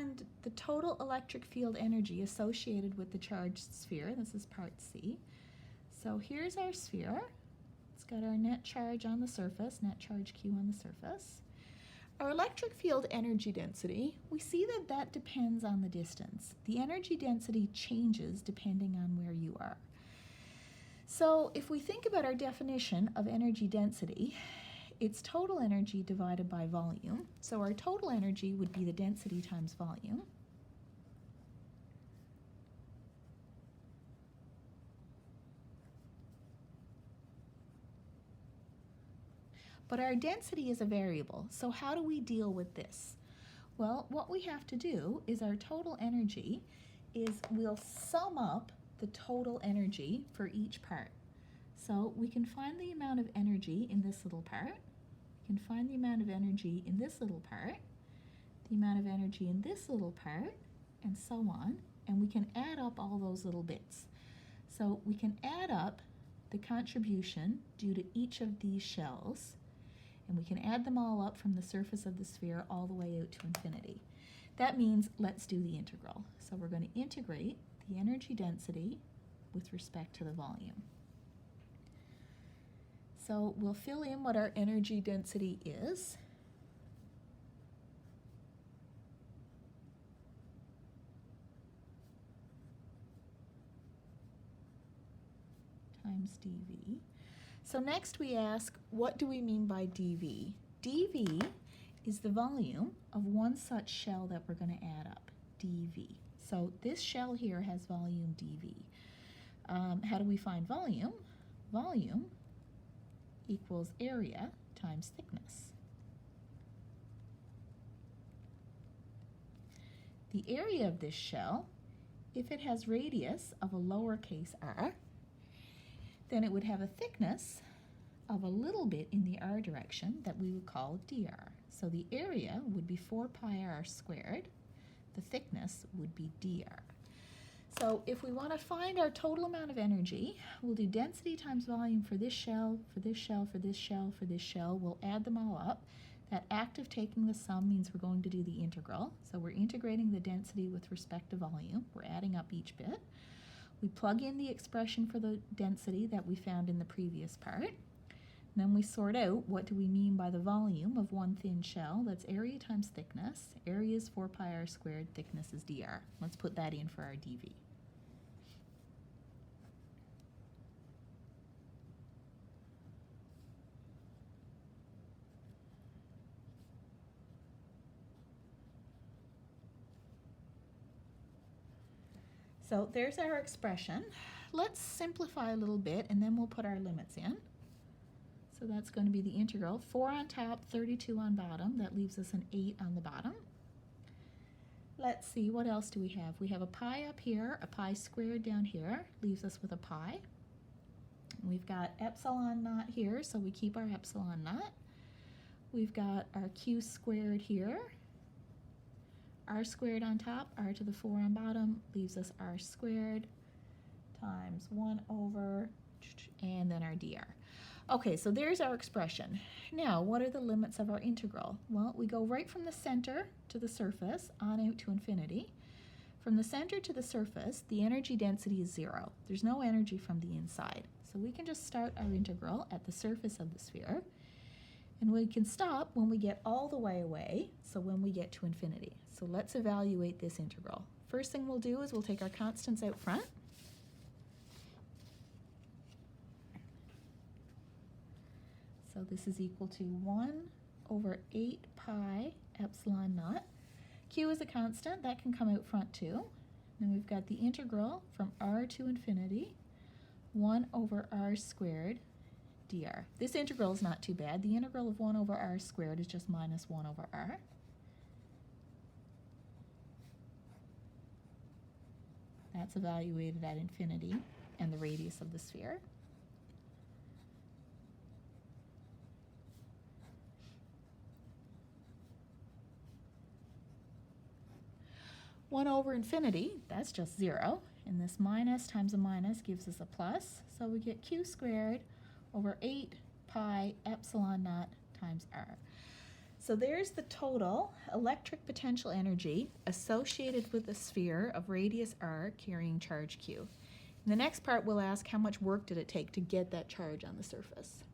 find the total electric field energy associated with the charged sphere. This is part C. So here's our sphere. It's got our net charge on the surface, net charge Q on the surface. Our electric field energy density, we see that that depends on the distance. The energy density changes depending on where you are. So if we think about our definition of energy density, it's total energy divided by volume. So our total energy would be the density times volume. But our density is a variable, so how do we deal with this? Well, what we have to do is our total energy is we'll sum up the total energy for each part. So we can find the amount of energy in this little part, we can find the amount of energy in this little part, the amount of energy in this little part, and so on, and we can add up all those little bits. So we can add up the contribution due to each of these shells, and we can add them all up from the surface of the sphere all the way out to infinity. That means let's do the integral. So we're going to integrate the energy density with respect to the volume. So we'll fill in what our energy density is. Times dV. So next we ask, what do we mean by dV? dV is the volume of one such shell that we're going to add up, dV. So this shell here has volume dV. How do we find volume? Volume equals area times thickness. The area of this shell, if it has radius of a lowercase r, then it would have a thickness of a little bit in the r direction that we would call dr. So the area would be 4 pi r squared. The thickness would be dr. So if we want to find our total amount of energy, we'll do density times volume for this shell, for this shell, for this shell, for this shell. We'll add them all up. That act of taking the sum means we're going to do the integral. So we're integrating the density with respect to volume. We're adding up each bit. We plug in the expression for the density that we found in the previous part. And then we sort out what do we mean by the volume of one thin shell. That's area times thickness. Area is 4 pi r squared, thickness is dr. Let's put that in for our dV. So there's our expression. Let's simplify a little bit and then we'll put our limits in. So that's going to be the integral. 4 on top, 32 on bottom. That leaves us an 8 on the bottom. Let's see, what else do we have? We have a pi up here, a pi squared down here, leaves us with a pi. We've got epsilon naught here, so we keep our epsilon naught. We've got our q squared here. R squared on top, r to the 4 on bottom, leaves us r squared times 1 over, and then our dr. Okay, so there's our expression. Now, what are the limits of our integral? Well, we go right from the center to the surface on out to infinity. From the center to the surface, the energy density is 0. There's no energy from the inside. So we can just start our integral at the surface of the sphere. And we can stop when we get all the way away, so when we get to infinity. So let's evaluate this integral. First thing we'll do is we'll take our constants out front. So this is equal to 1 over 8 pi epsilon naught. Q is a constant, that can come out front too. Then we've got the integral from r to infinity, 1 over r squared dr. This integral is not too bad. The integral of 1 over r squared is just minus 1 over r. That's evaluated at infinity and the radius of the sphere. One over infinity, that's just 0. And this minus times a minus gives us a plus. So we get q squared over 8 pi epsilon naught times r. So there's the total electric potential energy associated with a sphere of radius r carrying charge q. In the next part, we'll ask how much work did it take to get that charge on the surface.